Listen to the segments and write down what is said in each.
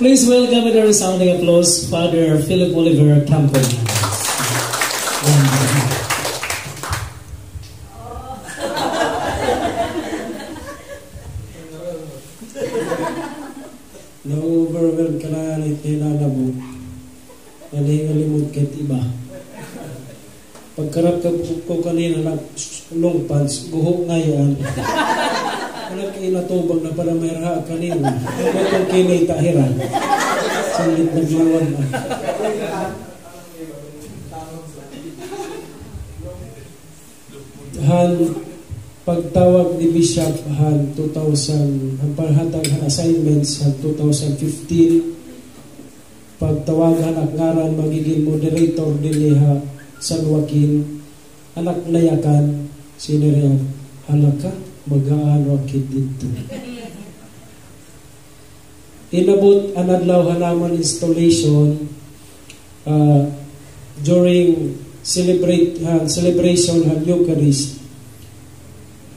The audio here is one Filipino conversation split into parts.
Please welcome with a resounding applause, Father Philip Oliver Campbell. Na-overwhelm ka na itinala mo. Nalingalimod kahit iba. Pagkarap ko kanina na long pants, guhok ngayon. Anak inatubang na para mayroon kanina. Ito kinay tahiran. Salit naglawan na. Han, pagtawag ni Bishop Han 2000, ang parhatag han assignments han 2015, pagtawagan at ngaran magiging moderator din ha San Joaquin, anak layakan, siniriyag, halaka, magaan wakit dito. Inabot anadlaw hanaman installation during celebration ng Eucharist.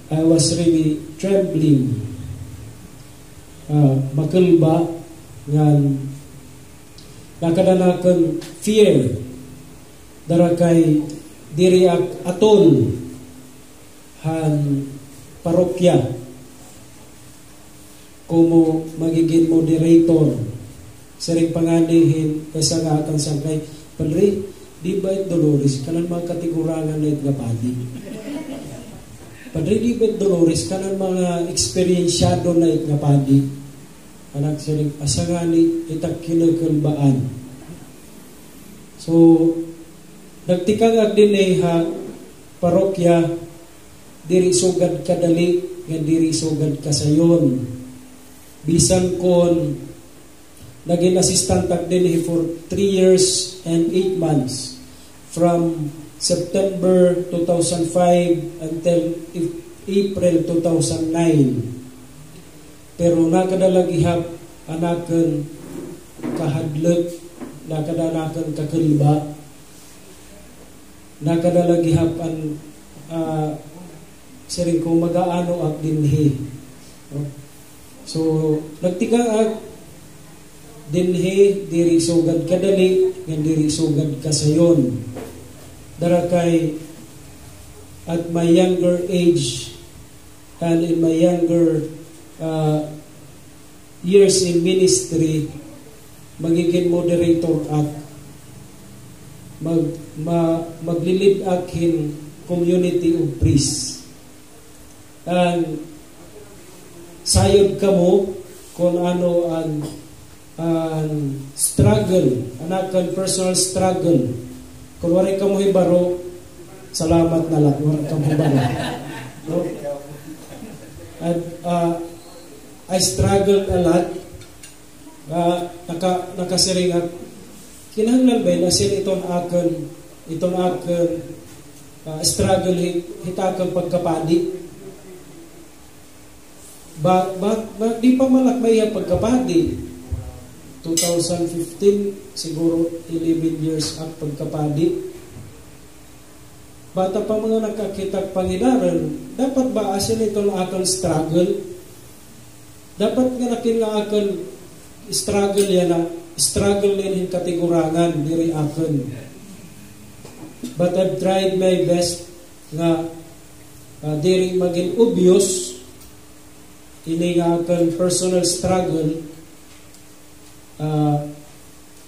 I was really trembling. Makalba ngan nakadanakan fear darakay diri atol han parokya kumo magiging moderator sering panganihin kaysa nga atang sangkay Padre, di ba it Dolores kanan mga katigurangan na itgapadi Padre, di ba it Dolores kanan mga eksperyensyado na itgapadi anak sering asangani itak kinakalbaan. So nagtikang din ha parokya diri sugad kadali nga diri sugad kasayon. Bisan kon naging assistant din for 3 years and 8 months from September 2005 until April 2009. Pero nakadalagihap anakan kahadlok, nakadanakan kakaliba, nakadalagihap an sering kung mag-aano ak dinhi. So nagtika ak dinhi diri sugad kadali ngan diri sugad kasayon. Darakay at my younger age and in my younger years in ministry magiging moderator ak maglilid akin community of priests. And sayod ka mo kung ano ang struggle, anakan personal struggle. Kung wala ka mo hibaro, salamat na lang, wala ka mo hibaro. No? And I struggled a lot. Nakasiring at kinahanglan ba na sin itong akin struggle hitakang pagkapadi. Di pa malakbay ang pagkapadi. 2015 siguro 11 years ang pagkapadi. Bata pa mga nakakita Panginoon, dapat ba asin itong akong struggle? Dapat nga nakin nga akong struggle yan na struggle din yung katigurangan diri akon. But I've tried my best nga diri maging obvious ini nga akong personal struggle.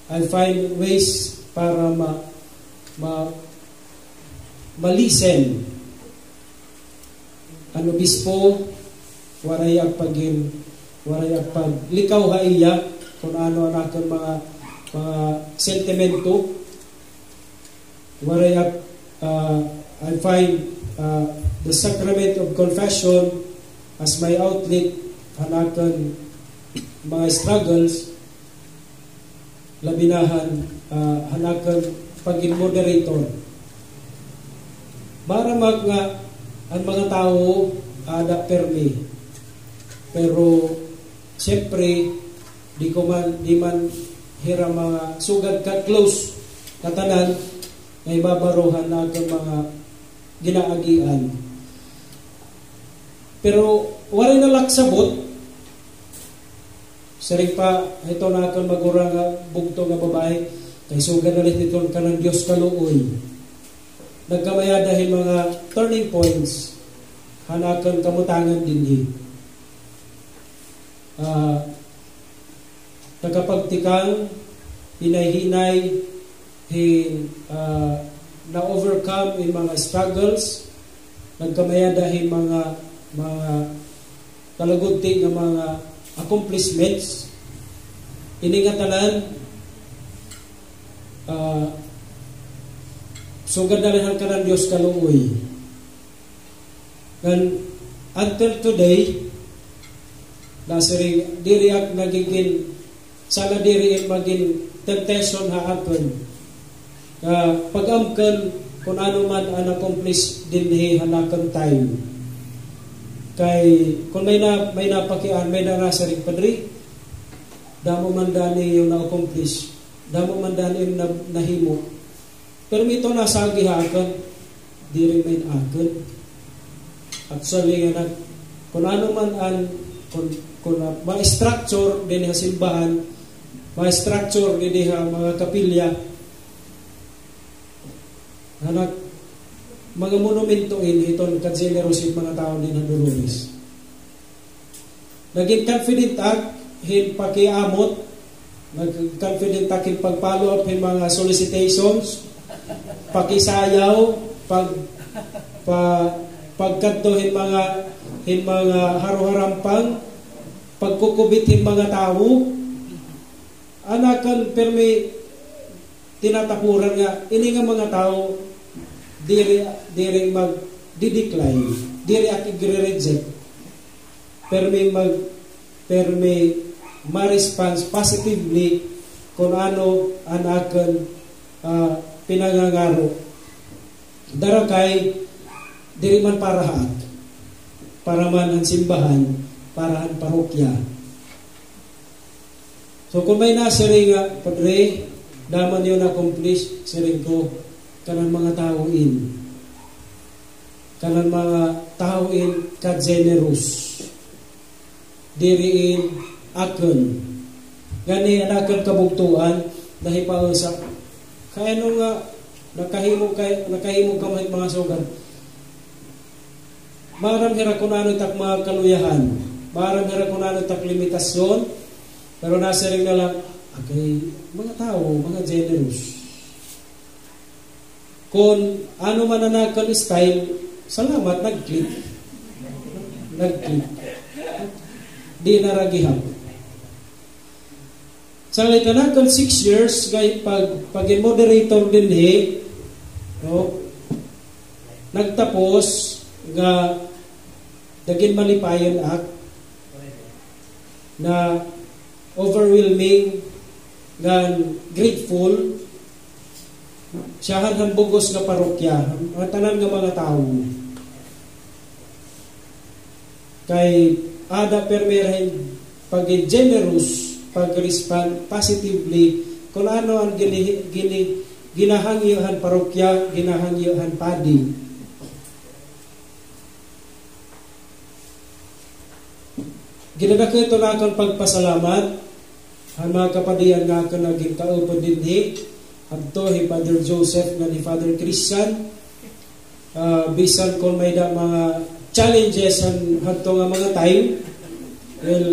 I find ways para malisen ang obispo warayag paglikaw haiya kung ano ang aking mga sentimento. Warayag I find the sacrament of confession as my outlet ang aking mga struggles. Labinahan hanakan paging moderator para ang mga tao ada permi pero siyempre di man hira mga sugad ka close katanan ngay babaruhan na mga ginaagian pero wala na laksabot Siring pa, ito na akan magura nga bugto nga babae, kay sugan na rin ito ka ng Diyos kaluoy. Nagkamaya dahil mga turning points, hanakan kamutangan din nakapagtikang, hinay-hinay, na-overcome in mga struggles, nagkamaya dahil mga kalagugti ng mga accomplishments, iningatanan, sugad na rin ka ng Diyos kaluoy. And until today, nasiring diriak nagiging sana diriin maging temptation haapon. Pag-amkan kung ano man ang accomplish din hanakan tayo. Kay kung may napakian, may narasaring padri, damo man dani yung na-accomplish, damo man dani yung nahimo. Pero ito nasa agihakan, di rin may akan. Actually, kung ano man ang kung ma-structure din ha simbahan, ma-structure din ha mga kapilya, mga monumentoin itong ka-generous mga tao din na Dolores. Naging confident pakiamot, nag-confident pag-follow up yung mga solicitations, pakisayaw, pagkanto yung mga haru-harampang, pagkukubit yung mga tao, anakan permi tinatapuran nga, ini nga mga tao, diri mag-decline, diri akigre-reject, permi ma-response positively kung ano anakan pinangangaro. Darakay, diri man parahat, para man ang simbahan, para ang parokya. So kung may nasiring nga, padre, daman yun accomplish, siring ko, kanan mga tauin. Kanan mga tauin ka-generous. Diriin akon. Gani anakan kabugtuan, dahil pausa. Kaya nung nga, nakahimo ka mga sugan. Marang hira kunano tak mga kaluyahan. Marang hira kunano tak limitasyon. Pero nasa rin na lang, okay, mga tao, mga generous. Kung ano man anakan style, salamat, nag-click. Di naragihap. Sa anakan 6 years, pag-moderator din no, nagtapos, nga dagin malipayan act na overwhelming nga grateful siyahan han bugos nga parokya ang tanan nga mga tao kay ada permerahin pag-generous pag-respond positively kung ano ang ginahangyohan parokya, ginahangyohan padi. Ginadako ito na akong pagpasalamat ang mga kapadian nga akong naging kaupod din adto ni Father Joseph nga ni Father Christian bisan kung may da mga challenges hadto nga mga time well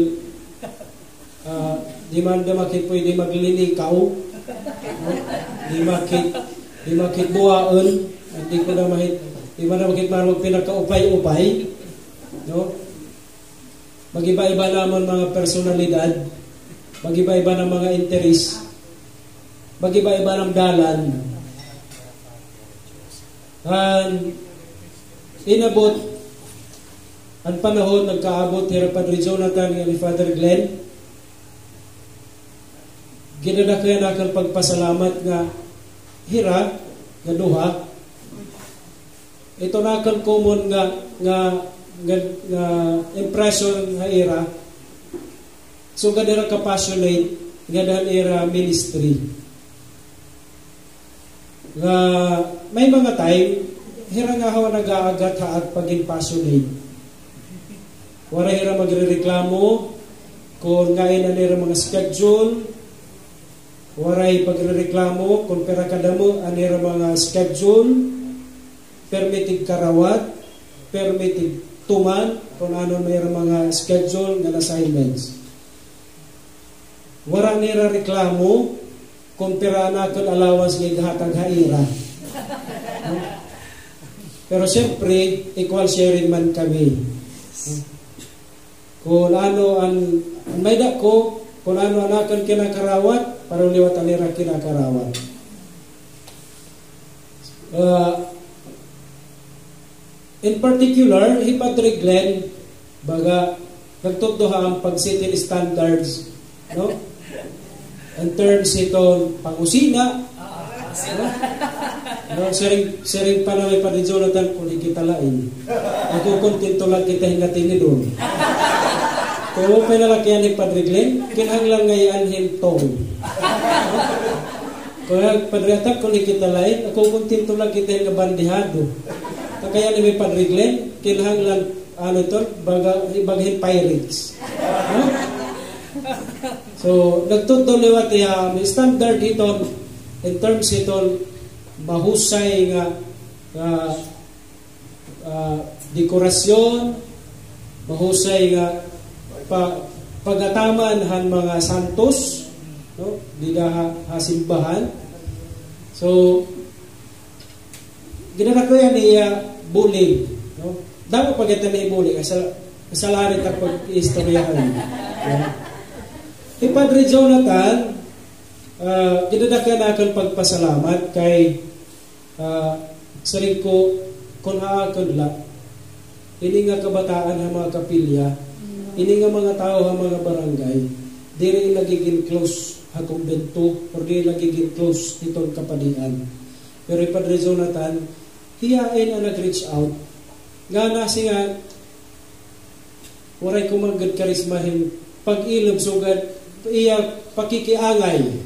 di man da makit pwede maglilikaw di makit buwaon di ko na mahit di man na makit marag pinakaupay-upay no. Mag-iba-iba naman mga personalidad, mag-iba-iba ng mga interes, mag-iba-iba ng dalan. Inabot ang panahon, nagkaabot ni Padre Jonathan ni Father Glenn. Ginadakayan akan pagpasalamat nga hira, nga duha. Ito na akan common nga impression nga era so gadira ka passionate nga dahil era ministry nga may mga time hira nga hawa nag-aagat haag paging passionate wala hira magrereklamo kung ngayon na nila mga schedule, waray pagreklamo, kung pera kadamo, anira mga schedule, permitted karawat, permitted tuman, kung ano mayroong mga schedule ng assignments. Wara nira reklamo, kung pera na kung allowance ng hatag haira. Pero siyempre, equal sharing man kami. Kung ano ang may dako, kung ano anakan kinakarawat, para liwat anira kinakarawat. In particular, Padre Glenn, baga, nagtutuha ang pag-setting standards, no? In terms ito, pang-usina, no? Sering pa namin pa ni Jonathan, kung kita lain. Ako kontento lang kita hingatin ni doon. Kung pinalakyan ni Padre Glenn, kinahanglang ngayon hintong. Kung Padre Atak, kung kita lain, ako kontento lang kita hingabandihado. Kaya ni Padre Glenn, kinahanglan ano ito, baghin pirates. No? So, nagtutuliwat may standard dito in terms ito mahusay nga dekorasyon, mahusay nga pagataman han mga santos, no? Dida hasimbahan. So, ginana ko yan bullying, no? Dapat pagkita na bullying, kasalarit ang pag-istoryahan. Padre Jonathan, ginadakyan akan pagpasalamat kay saring ko kung haakon la, ini nga kabataan ng mga kapilya, ini nga mga tao ng mga barangay, di rin nagiging close akong bento, or di nagiging close itong kapadian. Pero Padre Jonathan, hiyain ang nag-reach out. Nga nasi nga, waray kumagad karismahin, pag-ilog sugad, iya pakikiangay.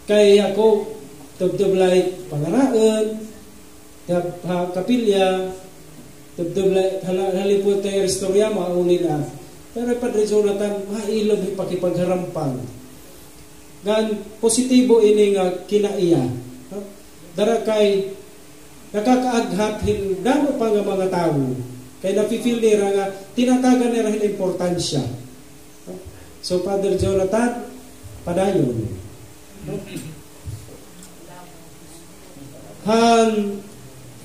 Kaya ako, tubtublay pangaraan, kapilya, tubtublay halipot tayo istorya, mauni na. Pero Padre Jonathan, mailog yung pakipagharampang. Gan positibo ini nga kinaiya. Dara kay nakakaaghat hindamo pa nga mga tao. Kay nafi-feel nila nga tinatagan nila ang importansya. So Father Jonathan, padayon.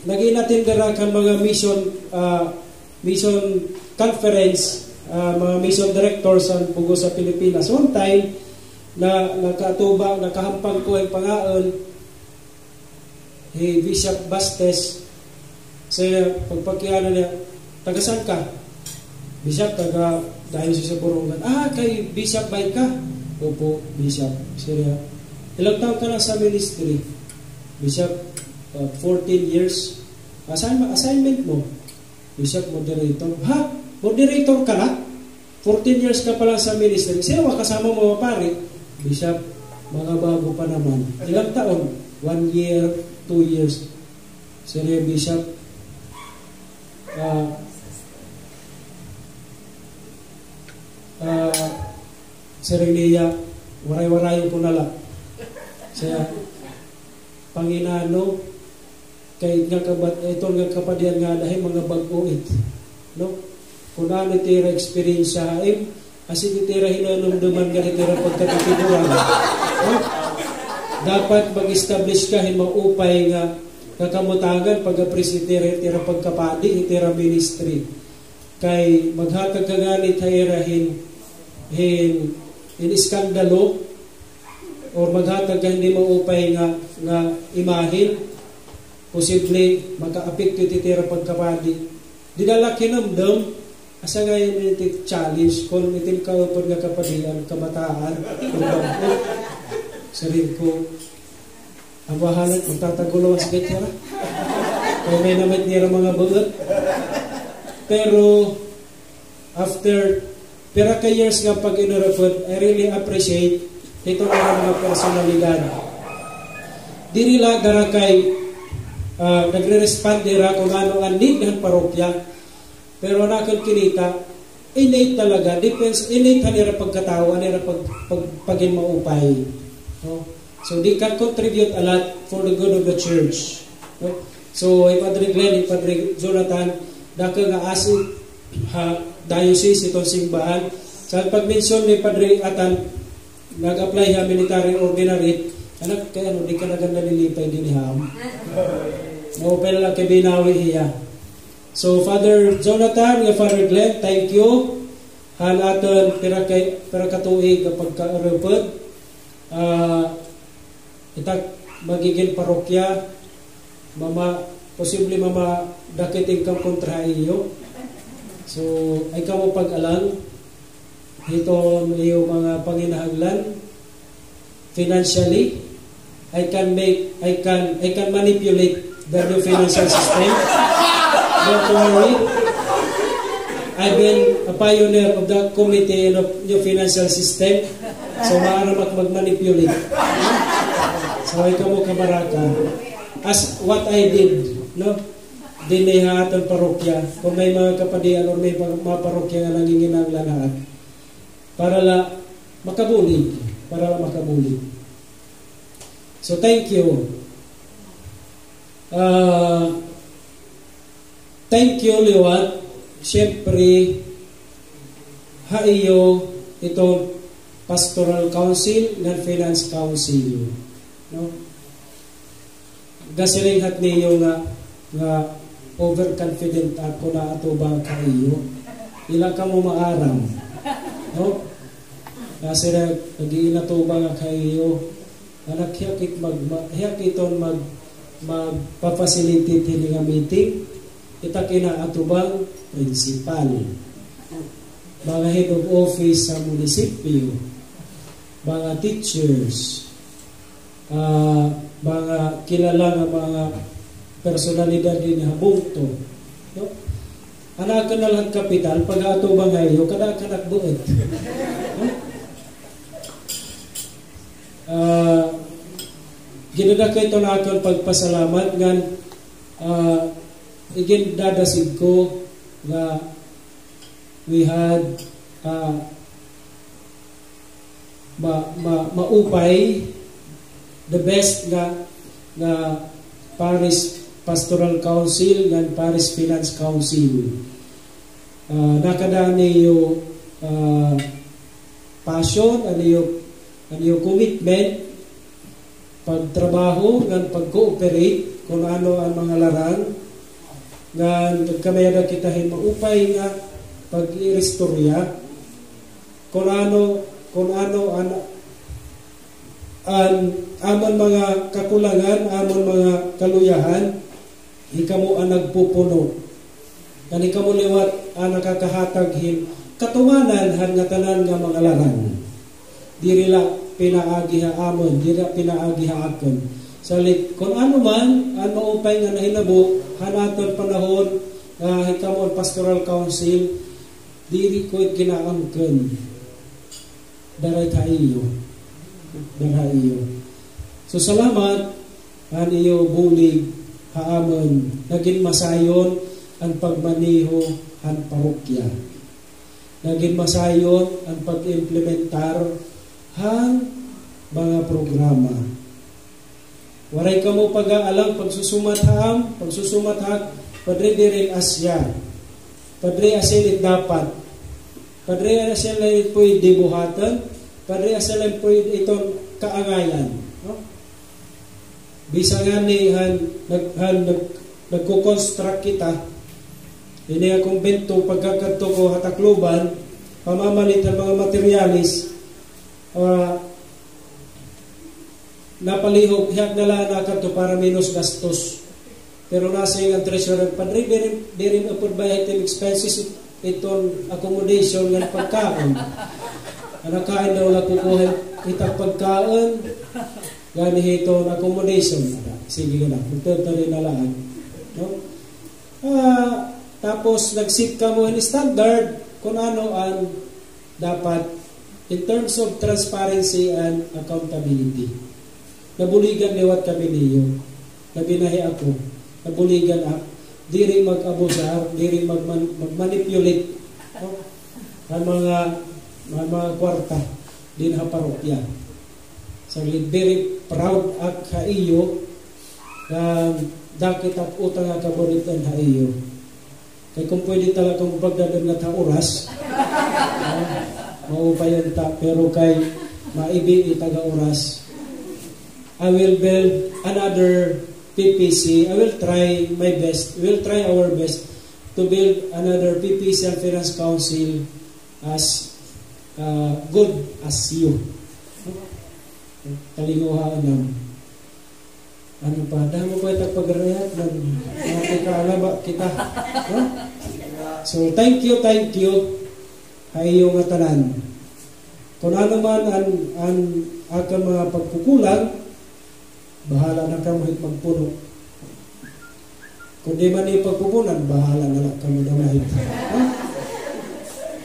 Naging natin dara kan mga mission conference, mga mission directors ang pugo sa Pilipinas. One time na nakatuba, nakahampang ko ang pangaon Bishop Bastes sa pagpakiano niya, tagasan ka? Bishop, taga dahil sa Borongan. Kay Bishop bay ka? Opo, Bishop. Siya, ilang taon ka na sa ministry? Bishop, 14 years. Assignment mo? Bishop, moderator. Moderator ka na? 14 years ka pala sa ministry. Sino kasama mo pare? Bishop, mga bago pa naman. Ilang taon? 1 year, 2 years. Siya, Bishop, Serenia, waray-waray po nala. Saya Panginano kay nga itong nga kapadian nga dahil mga bag-oit. No? Kung ano tira experience sa haim, asin tira hinanumduman nga tira pagkatitiduran. No? Dapat mag-establish ka maupay nga kakamutangan pag-appreciate tira pagkapadi, tira ministry. Kay maghatag ka ganit hayrahin in iskandalo or maghatag ka hindi maupay nga imahin, posible maka-apekto titira pagkapadi. Dinala kinamdam asa nga yung challenge kung itin ka upod nga kapadian, kabataan, sarin ko ang bahalat, magtatagulo sa gitara. Kaya may namit nira mga bugat. Pero after pera ka years nga pag inurapod, I really appreciate ito na mga personalidad. Di nila darakay nagre-respond nila kung ano ang need ng parokya. Pero nakon kinita, innate talaga, depends, innate hanira pagkatao, hanira pagin maupay. No? So, they can contribute a lot for the good of the church. No? So, Padre Glenn, Padre Jonathan, daka nga asik diocese itong simbahan. Sa pag-mention ni Padre Atan, nag-apply ha military ordinary, anak, kaya ano, di ka naganda nilipay din ham. No, pero lang kabinawi iya. So, Father Jonathan, Father Glenn, thank you. Hanaton, pera katuig kapag ka-arupod. Itak magiging parokya, posible dakiting kang kontra iyo. So, ay ka mo pag-alang, ito iyo mga panginahanglan, financially, I can manipulate the new financial system. Don't worry. I've been a pioneer of the committee of new financial system. So, maaari mag-manipulate. So, ikaw mo kabaraka. As what I did, no? Diniha atong parokya. Kung may mga kapadian o may mga parokya na nanginginanglan lahat. Para makabulig. So, thank you. Thank you, Liwat. Siyempre, haiyo itong Pastoral Council ng Finance Council. No? Gasiling hat niyo nga overconfident ako na ato bang kaiyo. Ilang ka mo maaram. No? Gasiling nag-iinatuba nga kaiyo. Anak hiyakiton magpapacilitate hili nga meeting. Ita kinaatubang principal, mga head of office sa munisipyo, mga teachers, mga kilala nga mga personalidad din habungto. No? Anak ka na lang kapital, pag-atubang hayo, kada-kanak buot. Ginada kayo ito na akong pagpasalamat ngan again dadasig ko na we had maupay the best nga Parish Pastoral Council ng Parish Finance Council. Nakadaan niyo passion, ano commitment, pagtrabaho, ng pag-cooperate, kung ano ang mga larang, nga nagkamayada kita maupay nga pag-i-restorya, kung ano amon mga kakulangan, amon mga kaluyahan, ikamo ang nagpupuno. Kan ikamo liwat ang nakakahatag katuwanan han nga tanan nga mga larang. Dirila pinaagiha amon, dirila pinaagiha akon. Salit, kung ano man, ang maupay nga nahinabo, hanaton panahon, hikamon Pastoral Council, diri ko ginaangken. Daray tayo. So, salamat, ang iyo bulig, haamon, naging masayon, ang pagmaniho, ang parokya. Naging masayon, ang pag-implementar, ang mga programa. Waray ka mo pag-aalang pagsusumatham, Padre dirin asya. Padre asilit dapat. Padre asilit po'y dibuhatan. Padre asilit po'y itong kaangayan. No? Bisa nga ni nagkukonstruct kita. Ini akong bento pagkakato ko hatakluban, pamamalit ng mga materialis, napalihog, hiyag nala na kanto para minus gastos. Pero nasa yung treasurer, Padre, dirin upod by item expenses itong accommodation ng pagkaon. Anakain daw na kukuha itang pagkaon, gani itong accommodation. Sige na, magtuto rin nalaan. No? Tapos, nag-sit ka mo in standard kung ano ang dapat in terms of transparency and accountability. Nabuligan liwat kami niyo. Nabinahi ako. Nabuligan ako. Di rin mag-abusar, di rin mag-manipulate. No? ang mga kwarta din ha parokya. So very proud ak ha iyo dakit at utang nga kaburitan ha iyo. Kaya kung pwede talagang pagdadan na ta oras, maupayan ta, pero kay maibi itaga oras. I will build another PPC. I will try my best. We will try our best to build another PPC and Finance Council as good as you. Talinguhaan naman. Ano pa? Dahil mo pa itang pag-react ng makikaalaba kita. Huh? So, thank you. Ay yung tanan. Kung ano man ang aking mga pagkukulang, bahala na kamo magpuno. Kung di man ipagpupunan, bahala na lang kamo damahit. Huh?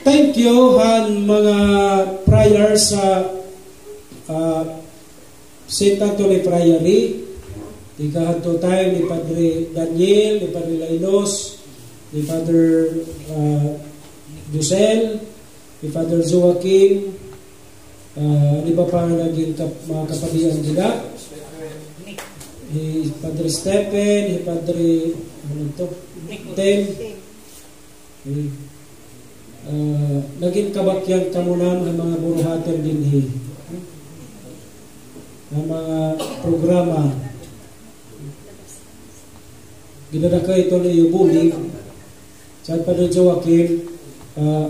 Thank you, han mga prayers sa St. Anthony Priory. Ikahanto tayo ni Padre Daniel, ni Padre Lainos, ni Father Dusel, ni Father Joaquin, di ba pa naging mga kapatian nila? Ni Padre Stephen, ni Padre Ten. Naging kabakyan kamunam ang mga buruhaton dinhi. Ang mga programa ginadaka ito na iubulig sa Padre Joaquin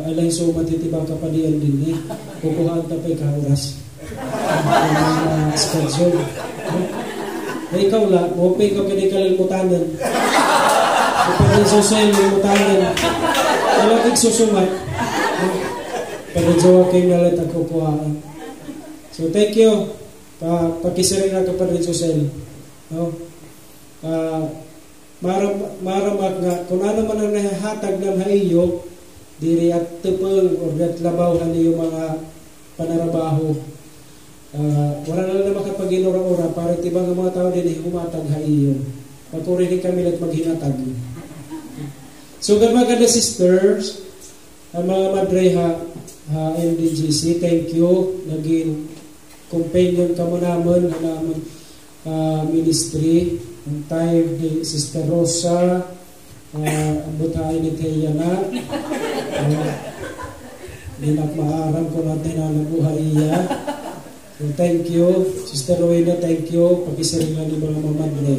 alay so matitibang kapadian din kukuhaan tapay kauras schedule ikaw la mopay ka kinikalilmutanan Padre Josel ilmutanan alakig susumat Padre Joaquin nalit ang kukuhaan. So thank you pakisirin na ka Padre Josel maramak nga kung ano man ang nahahatag ng haiyo diri at tepel o at labaw niyo mga panarabaho wala na lang makapaginura-ura para tibang mga tao din humatag haiyo pagkurin kami at maghinatag. So maganda sisters ang mga madre ha MDGC, thank you naging companion ka mo naman na naman ministry ang time ni Sister Rosa ang butahay ni Teyana dinak maaram ko natin na nabuhay iya. So thank you Sister Rowena, thank you pagkisiringan ni mga mamadre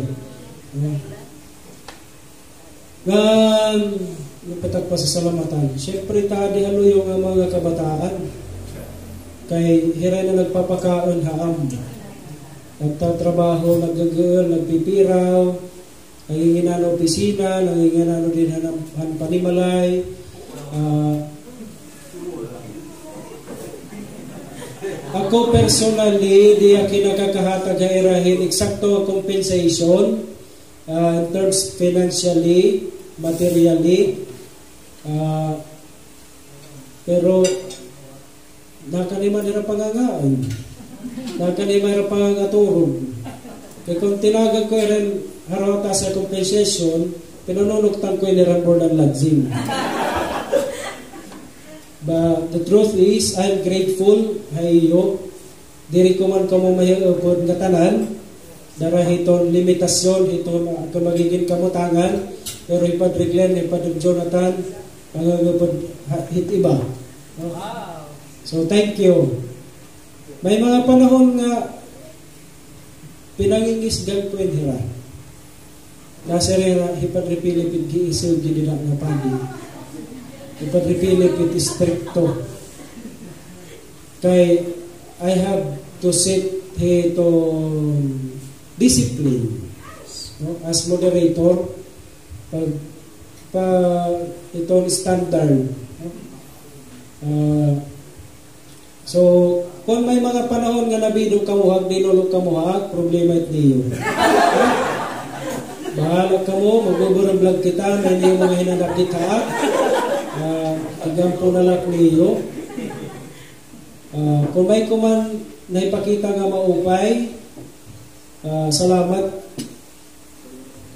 patak pa sa salamatan. Siyempre tadi halo yung mga kabataan kay hiray na nagpapakaon haam nagtatrabaho, naggagol, nagpipiraw, nanginginan ng opisina, nanginginan din han panimalay. Ako personally, di ako nakakahatag irahin eksakto compensation in terms financially, materially. Pero nakaniman nila pangangaan. Nagkanimay pang aturog. Kaya kung tinagag ko rin harota sa compensation, pinununuktan ko rin board and lodging. But the truth is, I'm grateful hayo. Diri ko man kamo mayagod nga tanan. Dara hiton limitasyon, hiton kung magiging kamutangan. Pero Padre Glenn, Padre Jonathan, pangagapod hit iba. So thank you. May mga panahon nga pinangingisgal ko hira. Nasa rera Padre Pilipid giisil gidila nga pandi. Padre Pilipid stricto. Kay I have to set to discipline as moderator pag itong standard. So kung may mga panahon nga nabidog kamuhag, dinulog kamuhag, problema it niyo. Bahala ka mo, mag-vlog kita, may niyo mga hinanap kita. Igampo na lang niyo. Kung may kuman na ipakita nga maupay, salamat.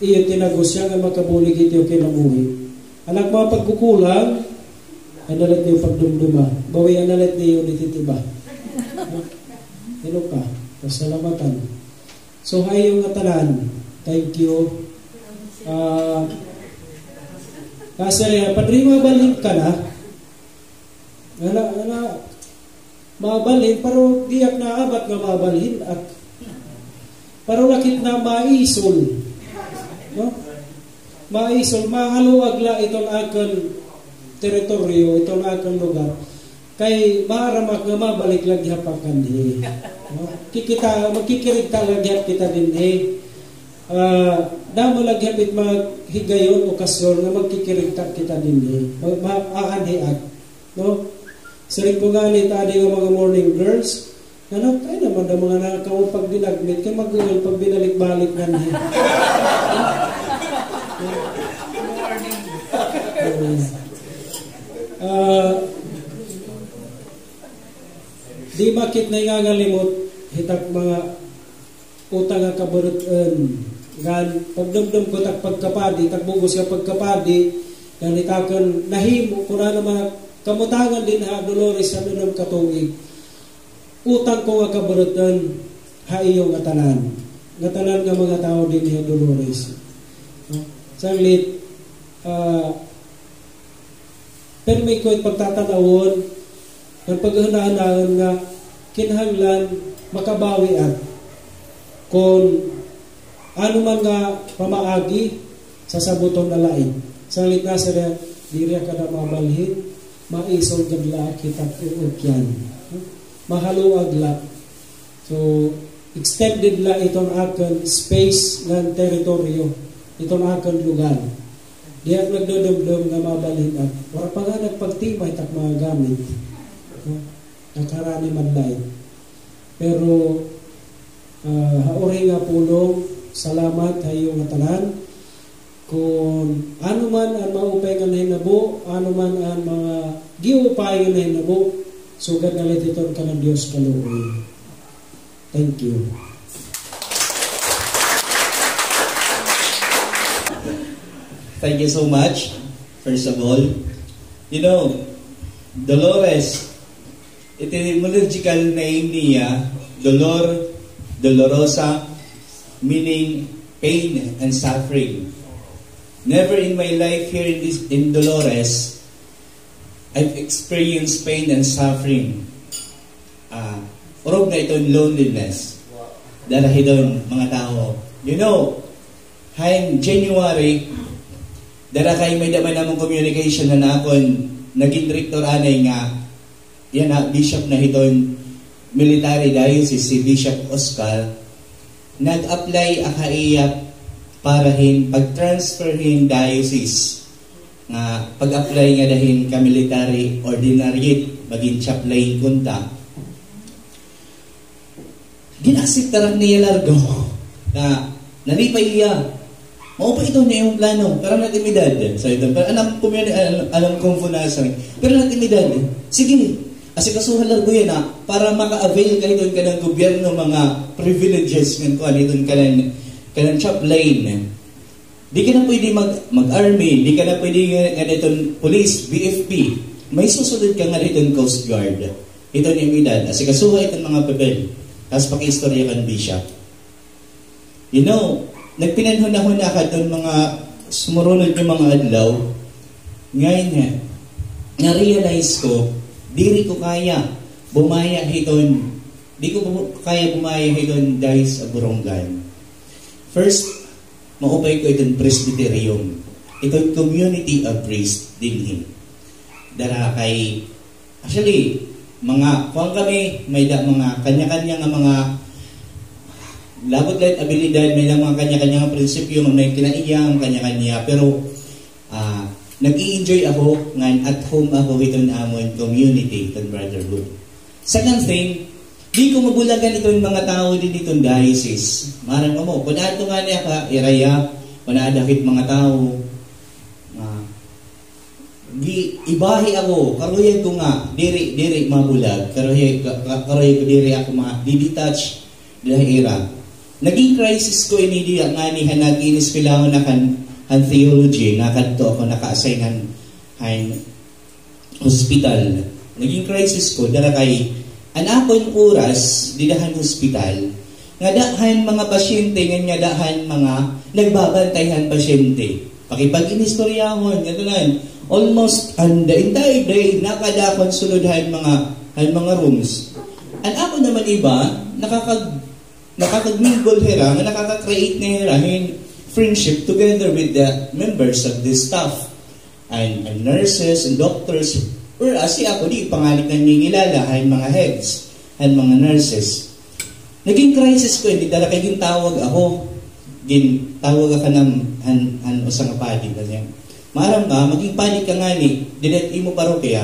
Iyo tinagos siya nga makabulig ito kinabuhi. Anak mga pagkukulang, analit niyo pagdumduma. Bawi analit niyo dititiba. Ano ka? Pasalamatan. So, hayong nga tanan. Thank you. Kasi, padri mabalhin ka na. Mabalhin, pero diyak na abat nga mabalhin. At, pero lakit na maisol. No? Maisol, mahaluag la itong akong teritoryo, itong akong lugar. Kay maharamak nga mabalik lagi hapakan di. No? Magkikirig talaga kita din damo lagi hapit maghigayon okasyon nga magkikirig kita din maaanhiag. No? Sirig po nga ni tadi nga mga morning girls, ano, ay naman da mga nakakaw pag dinagmit, kaya mag-uwal pag binalik-balik na niya. Di bakit na ingagalimot hitak mga utang nga kabarutan gan pagdumdum ko tak pagkapadi tagbugos ka pagkapadi gan itakan nahimo kuna naman kamutangan din ha Dolores sa nunong katuig utang ko nga kabarutan ha iyo nga tanan nga mga tao din ha Dolores saglit pero may ko pagtatanawon ang paghahanaan nga kinahanglan makabawian kung ano man nga pamaagi sa sabuton na lain. Sa litna sila, diriya ka na mabalhin, maisol gagla kita uukyan. Mahaluag la. So, extended la itong akan space ng teritoryo, itong akan lugar. Di at nagdodom-dom nga mabalhin at wala pa nga nagpagtimay tak mga gamit. Nakarani man lain. Pero, haori nga pulong, salamat hayo nga tanan. Kung ano man ang maupay nga nahinabo, ano man ang mga giupay nga nahinabo, sugad nga lititon ka ng Diyos kaluoy. Thank you. Thank you so much. First of all, you know, Dolores, etymological name niya, Dolorosa, meaning pain and suffering. Never in my life here in Dolores, I've experienced pain and suffering. Orog na ito loneliness. Dahil doon mga tao. You know, hanggang January, dara kay may daman namang communication na akon naging director anay nga yan na bishop na hiton military diocese si Bishop Oscar nag-apply akaiya para pag-transfer diocese nga pag-apply nga dahin ka military ordinariate maging chaplain kunta ginasip tarang niya largo na nalipay iya mao pa ito niya yung plano para natimidad so ito pero alam kong funasan pero natimidad sige asikasuhan largo yan para maka-avail kayo doon ka ng gobyerno mga privileges ng kuhan doon ka ng chaplain di ka na pwede mag-army di ka na pwede nga itong police, BFP may susunod ka nga itong Coast Guard ito ni Emidad asikasuhan itong mga papel tapos paki-istorya kan bishop you know nagpinanhuna-huna ka doon mga sumurunod yung mga adlaw ngayon na-realize ko diri ko kaya bumaya hiton di ko kaya bumaya hiton dahil sa Borongan first maupay ko itong presbyterium itong community of priest dinhin dara kay actually mga kung kami may mga kanya-kanya nga mga labot light abilidad may lang mga kanya-kanya nga prinsipyo may kinaiyang kanya-kanya pero nag-i-enjoy ako ngayon at home ako itong amon community itong brotherhood second thing di ko mabulagan itong mga tao din itong diocese marang mo kung ato nga niya ka iraya panadakit mga tao ibahi ako karoy ko nga diri mabulag karoy ko diri ako di-detach dahil ira naging crisis ko ini diya nga ni hanaginis pilahon na kan theology nga kadto ako naka-assign hospital. Naging crisis ko dala kay anakon oras didahan hospital. Nga dahan mga pasyente nga dahan mga nagbabantayhan pasyente. Pakipag-inistoryahon ngatunan almost and the entire day nakadakon sulodhan mga rooms. An ako naman iba nakakag-mingle hera nga nakaka-create na hera friendship together with the members of the staff and nurses and doctors. Or asi ako di pangalit na ningilala mga heads and mga nurses. Naging crisis ko, hindi dala kay gintawag ako. Gintawag ka ng usang padi. Maram ka, maging padi ka nga ni, dinet imo parokya,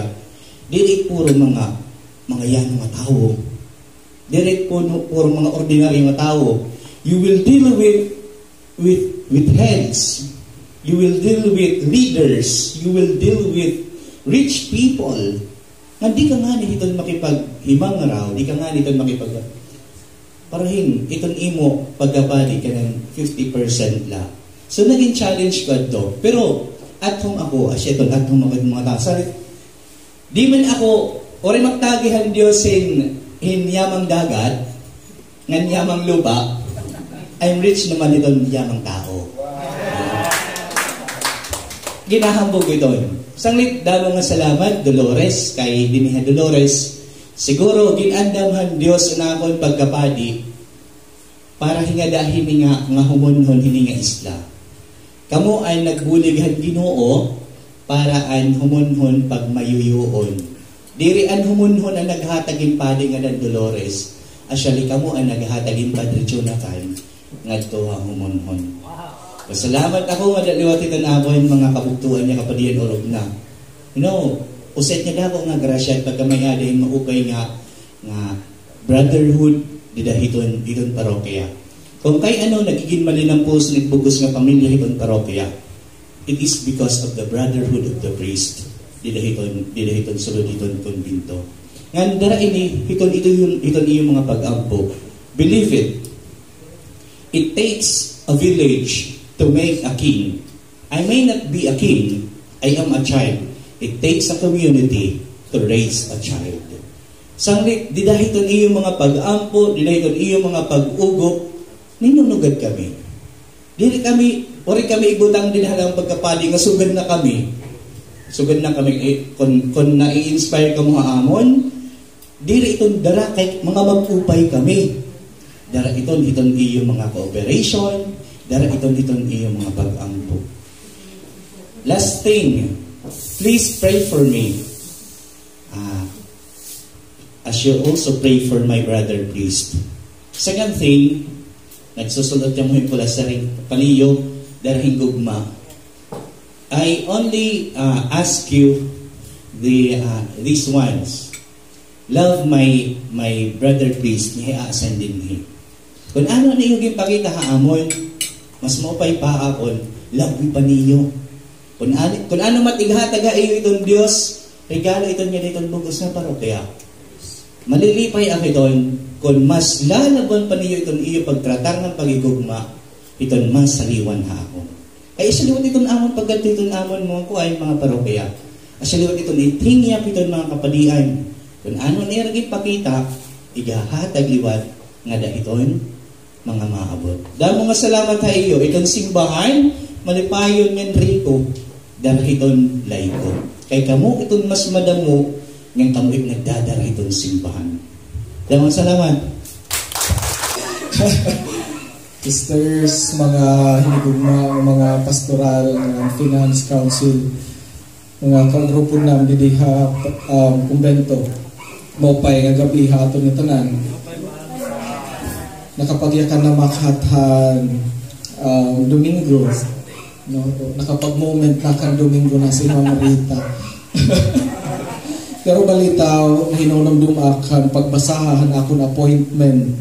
direct puro mga yan mga tao. Direct puro mga ordinary mga tao. You will deal with heads. You will deal with leaders. You will deal with rich people. Nga di ka nga ni iton makipaghimang raw, di ka nga ni iton parahin, iton imo pagkabali ka ng 50% la. So, naging challenge ko ito. Pero, at hong ako, asya ito, at hong mga tao. Di man ako, ori magtagihan Diyos yamang dagat, ngan yamang lupa, I'm rich naman iton yamang tao. Ginahambog ito. Sanglit, damo nga salamat, Dolores, kay Diniha Dolores, siguro, ginandamhan Diyos na akong pagkapadi para hingadahin nga humunhon hini nga isla. Kamu ay nagbulighan Ginoo para an humunhon pagmayuyuon. Diri an humunhon ang naghatagin padi nga dan Dolores. Asyali kamu ang naghatagin Padre Jonathan nga ito ang humunhon. Salamat ako nga daliwat ito na ako yung mga kabuktuan niya kapadiyan orog na. You know, uset niya ako nga grasya at pagkamay yung maupay nga brotherhood diton parokya. Kung kay ano nagiging malinampos nagbugos nga pamilya hiton parokya, it is because of the brotherhood of the priest didahiton sulod hiton konbinto. Ngan dara ini hiton yung mga pag-ampo. Believe it. It takes a village to make a king. I may not be a king. I am a child. It takes a community to raise a child. Sanglit, didahiton iyo mga pag-ampo, didahiton iyo mga pag-ugop, ninunugad kami. Ori kami ibutang din halang pagkapali, nga sugad na kami. Sugad na kami, kung na-i-inspire ka mga amon, diri iton dara kay mga mag-upay kami. Dara iton iyo mga cooperation, dara iton iyo mga pag-ampo. Last thing, please pray for me. As you also pray for my brother priest. Second thing, nagsusulot niya mo yung pula sa ring paliyo darahing gugma. I only ask you these ones. Love my brother priest, niya aasan din niya. Kung ano na yung ipakita haamon, mas maupay pa akon, love mi pa niyo. Kung ano matighataga iyo itong Diyos, regalo ito niya itong bugos na parokya. Malilipay ako iton, kung mas lalaban pa niyo itong iyo pagtratar ng pagigugma, iton mas saliwan ha ako. Ay isaliwat iton amon pagkat iton amon mo ko ay mga parokya. Asaliwat iton itingyap iton mga kapadian. Kung ano niya rin pakita, igahatag liwat nga dahiton mga maabot. Damo nga salamat ha iyo, itong simbahan, malipayon ng Rico, darahiton laiko. Kay kamo itong mas madamo, ng kamuit nagdadara itong simbahan. Damo salamat. Sisters, mga hinigugma, mga pastoral, finance council, mga kagrupo namin didiha kumbento, mopay nga gabi haton ni tanan. Nakapagyakan na makhathan Domingo, no, nakapag-moment na kan Domingo na si Mama Rita. Pero balitaw, hinunong dumakan, pagbasahan akong appointment.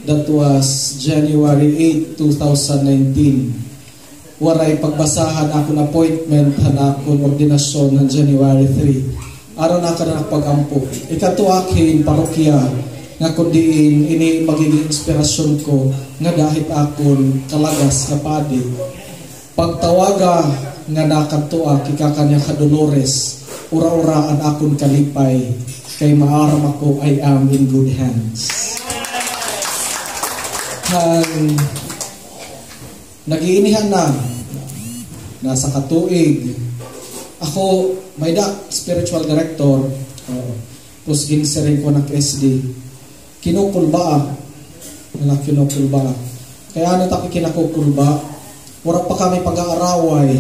That was January 8, 2019. Waray pagbasahan akong appointment, hanakon ordinasyon ng January 3. Araw na ka na pag-ampo. Ikatuakin, parokya, nga kundiin, ini magiging inspirasyon ko, nga dahil akon kalagas na padi. Pagtawaga, nga nakantuak, ikakanya ka Dolores, ura-ura ang akon kalipay, kay maaram ako I am in good hands. Nagiinihan na, nasa katuig, ako, may spiritual director, tapos ginsarin ko ng SD, kinukulba, kaya ano tayo kinakukulba, wala pa kami pag-aaraway.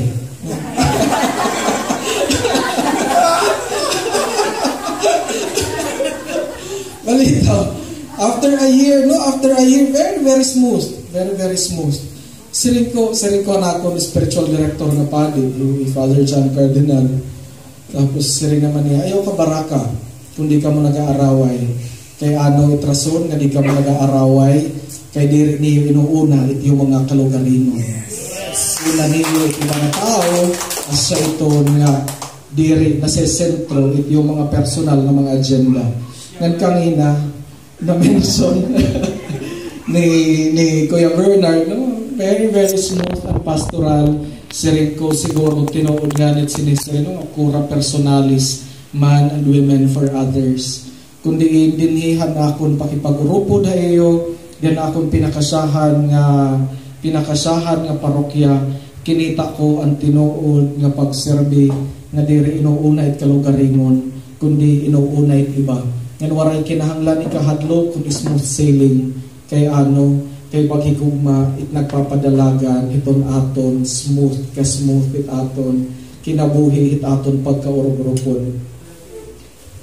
Malito. After a year, very smooth. Very smooth. Siring ko na ako spiritual director na padi, Father John Cardinal. Tapos siring naman niya, ayaw ka baraka, kundi ka mo nag-aaraway. Kay ano itrason, nga di ka mo nag-aaraway, kay diri niyo inuuna, ito yung mga kalugarino. Una niyo ito mga tao, asa ito nga diri nasesentro, ito yung mga personal na mga agenda. Ngan kanina, na-mention ni Kuya Bernard, no? Very smooth and pastoral. Siring ko siguro tinuod nga nit sinisiri, no? Kura personalis, man and women for others. Kundi dinhihan akon pakipag-grupo dayo, din akon pinakasahan nga parokya, kinita ko ang tinuod nga pagserbi nga diri inuuna it kalugaringon, kundi inuuna it iba. Yan waray kinahanglan ikahadlok kung smooth sailing, kay kay paghigugma it nagpapadalagan iton aton smooth it aton kinabuhi it aton pagkaurog-urupon.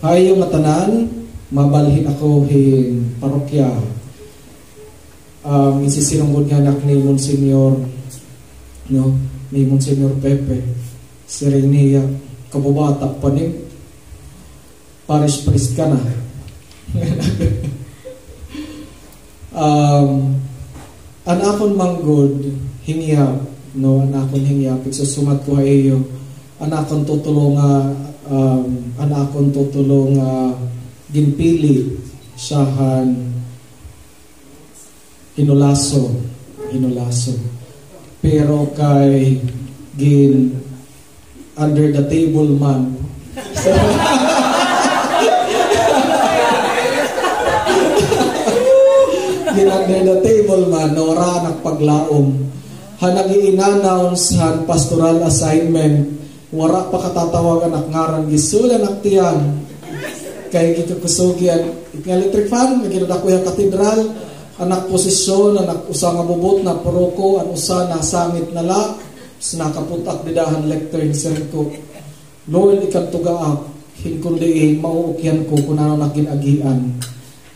Hayo matanan, mabalhin ako hin parokya. Isisinunggod nga anak ni Monsignor, no? Ni Monsignor Pepe, siring niya, kabubata pa ni parish priest ka na. Anakon manggod hingyap, no? Anakon hingyap, igsusumat ko hayo, anakon tutulong ginpili siyahan hinulaso, pero kay gin under the table man. Under the table man, nora nagpaglaom. Hanag i-announce han pastoral assignment, wara pa katatawagan ak ngaran gisulan ak tiyan. Kay gitukusugyan, electric fan, naginodak ko yung katedral, anak posisyon, anak usa nga bubot na poroko, an usa na sangit na la, nakaputak didahan lectern sir ko. Lord, ikantugaak, hinkundiin, mauukyan ko kung ano naginagian.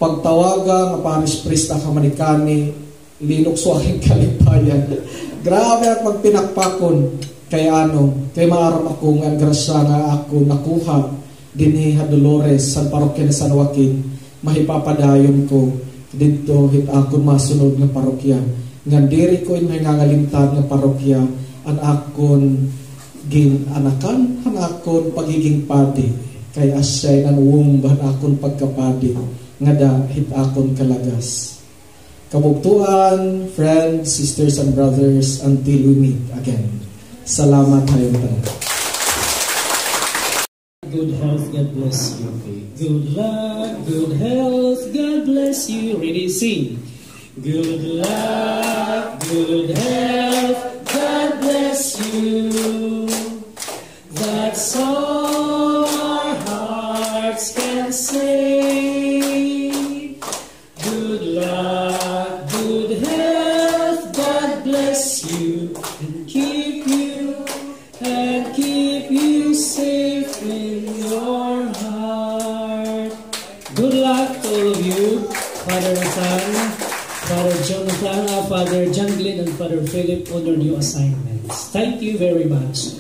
Pagtawaga nga parish priest ako manikani, linukso aking kalipayan. Grabe at magpinakpakon. Kay maaram ako nga grasya nga ako nakuha dinhi Dolores sa parokya ni San Joaquin. Mahipapadayon ko dito hit akon masunod nga parokya. Nga diri ko may nangalintad nga parokya an akon ginanakan, an akon pagiging padi. Kay asyay nan wumban akon pagkapadi. Nga hit akon kalagas. Kabugtuan, friends, sisters and brothers, until we meet again. Salamat tayo tayo. Good health, God bless you. Good luck, good health, God bless you. Ready, sing. Good luck, good health, God bless you. That's all our hearts can say. Good luck, good health, God bless you and keep you safe in your heart. Good luck to all of you, Father Nathan, Father Jonathan, Father John Glenn, and Father Philip on your new assignments. Thank you very much.